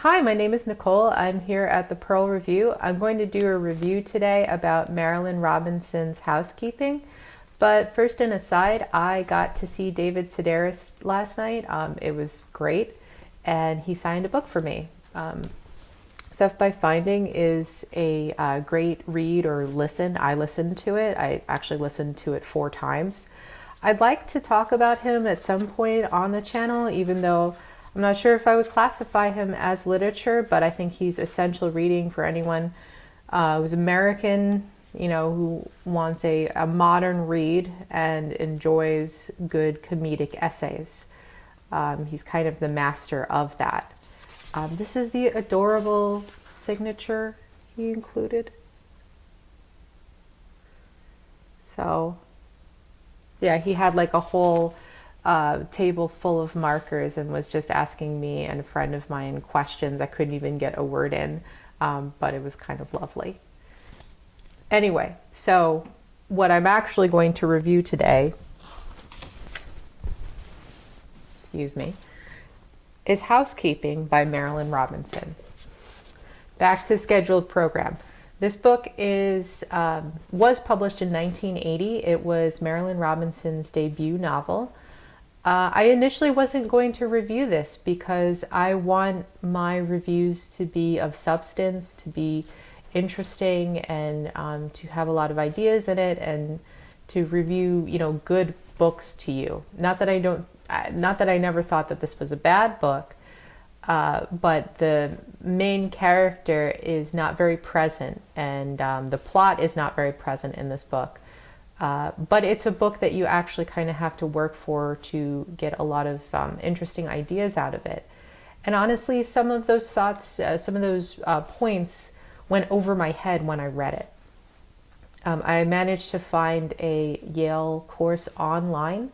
Hi, my name is Nicole. I'm here at the Pearl Review. I'm going to do a review today about Marilynne Robinson's Housekeeping. But first, an aside, I got to see David Sedaris last night. It was great, and he signed a book for me. Theft by Finding is a great read or listen. I listened to it. I actually listened to it 4 times. I'd like to talk about him at some point on the channel, even though I'm not sure if I would classify him as literature, but I think he's essential reading for anyone who's American, who wants a modern read and enjoys good comedic essays. He's kind of the master of that. This is the adorable signature he included. So, yeah, he had like a whole table full of markers and was just asking me and a friend of mine questions. I couldn't even get a word in, but it was kind of lovely. Anyway, so what I'm actually going to review today, excuse me, is Housekeeping by Marilynne Robinson. Back to the scheduled program. This book was published in 1980. It was Marilynne Robinson's debut novel. I initially wasn't going to review this because I want my reviews to be of substance, to be interesting, and to have a lot of ideas in it, and to review, good books to you. Not that I never thought that this was a bad book, but the main character is not very present, and the plot is not very present in this book. But it's a book that you actually kind of have to work for to get a lot of interesting ideas out of it. And honestly, some of those thoughts, some of those points went over my head when I read it. I managed to find a Yale course online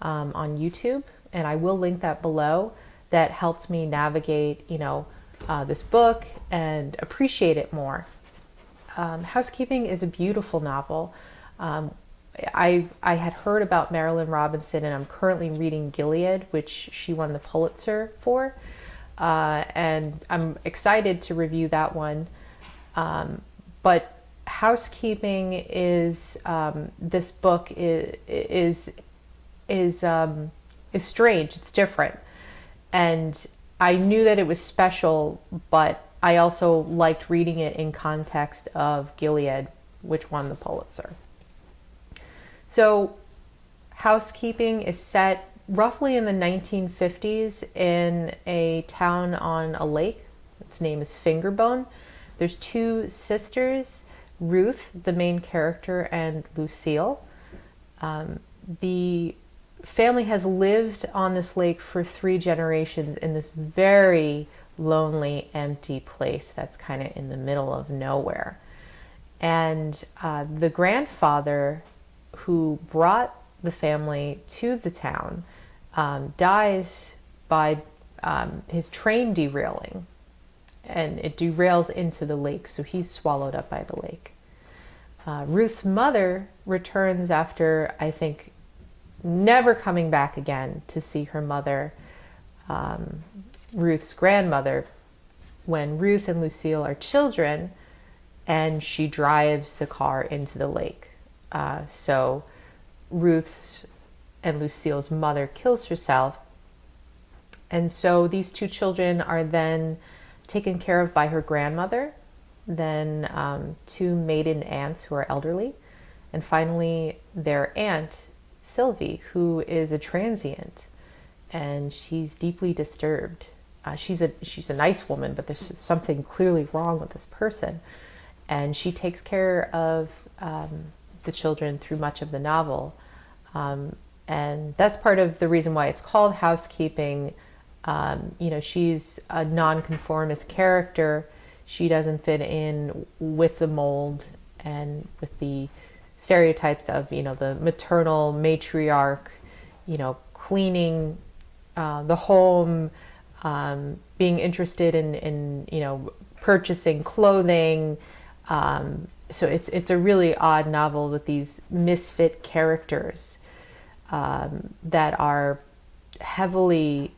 on YouTube, and I will link that below, that helped me navigate, this book and appreciate it more. Housekeeping is a beautiful novel. I had heard about Marilynne Robinson, and I'm currently reading Gilead, which she won the Pulitzer for, and I'm excited to review that one. But Housekeeping is this book is strange. It's different, and I knew that it was special, but I also liked reading it in context of Gilead, which won the Pulitzer. So Housekeeping is set roughly in the 1950s in a town on a lake. Its name is Fingerbone. There's 2 sisters, Ruth, the main character, and Lucille. The family has lived on this lake for 3 generations in this very lonely, empty place that's kind of in the middle of nowhere. And the grandfather who brought the family to the town dies by his train derailing, and it derails into the lake, so he's swallowed up by the lake. Ruth's mother returns after, I think, never coming back again to see her mother, Ruth's grandmother, when Ruth and Lucille are children, and she drives the car into the lake. So Ruth's and Lucille's mother kills herself. And so these 2 children are then taken care of by her grandmother, then 2 maiden aunts who are elderly, and finally their aunt, Sylvie, who is a transient, and she's deeply disturbed. She's a nice woman, but there's something clearly wrong with this person. And she takes care of the children through much of the novel. And that's part of the reason why it's called Housekeeping. She's a nonconformist character. She doesn't fit in with the mold and with the stereotypes of, the maternal matriarch, cleaning the home, being interested in purchasing clothing. So it's a really odd novel with these misfit characters that are heavily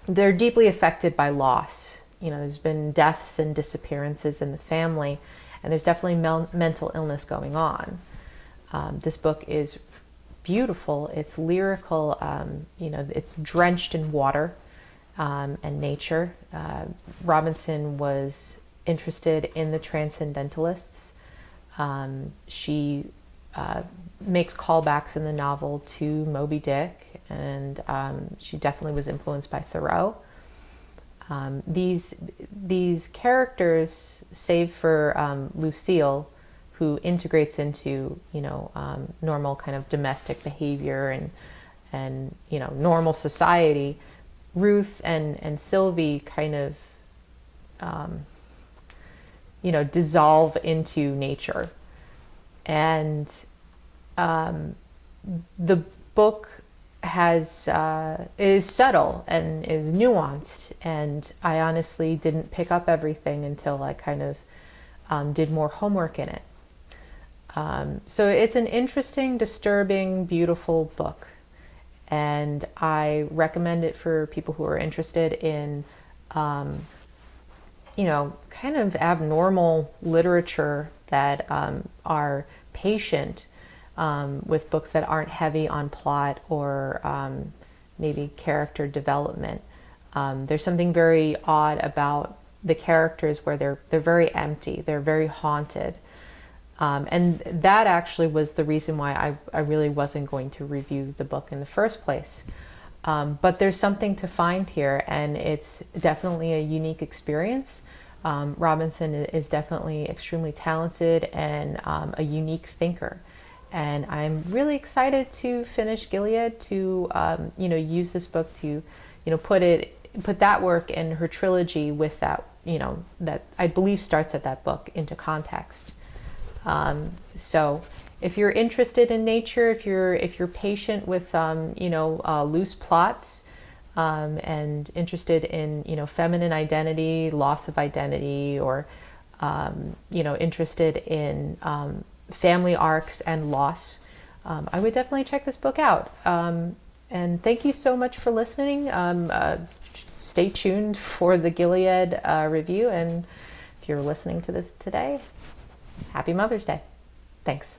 they're deeply affected by loss. You know, there's been deaths and disappearances in the family, and there's definitely mental illness going on. This book is beautiful. It's lyrical. You know, it's drenched in water and nature. Robinson was interested in the transcendentalists. She makes callbacks in the novel to Moby Dick, and she definitely was influenced by Thoreau. These characters, save for Lucille, who integrates into, you know, normal kind of domestic behavior and you know, normal society, Ruth and Sylvie kind of you know, dissolve into nature. And the book is subtle and is nuanced, and I honestly didn't pick up everything until I kind of did more homework in it. So it's an interesting, disturbing, beautiful book, and I recommend it for people who are interested in you know, kind of abnormal literature that are patient with books that aren't heavy on plot or maybe character development. There's something very odd about the characters where they're very empty, they're very haunted. And that actually was the reason why I really wasn't going to review the book in the first place. But there's something to find here, and it's definitely a unique experience. Robinson is definitely extremely talented and a unique thinker. And I'm really excited to finish Gilead, to you know, use this book to, you know, put that work in her trilogy with that, you know, that I believe starts at that book into context. So if you're interested in nature, if you're patient with you know, loose plots, and interested in, you know, feminine identity, loss of identity, or you know, interested in family arcs and loss, I would definitely check this book out. And thank you so much for listening. Stay tuned for the Gilead review, and if you're listening to this today, happy Mother's Day. Thanks.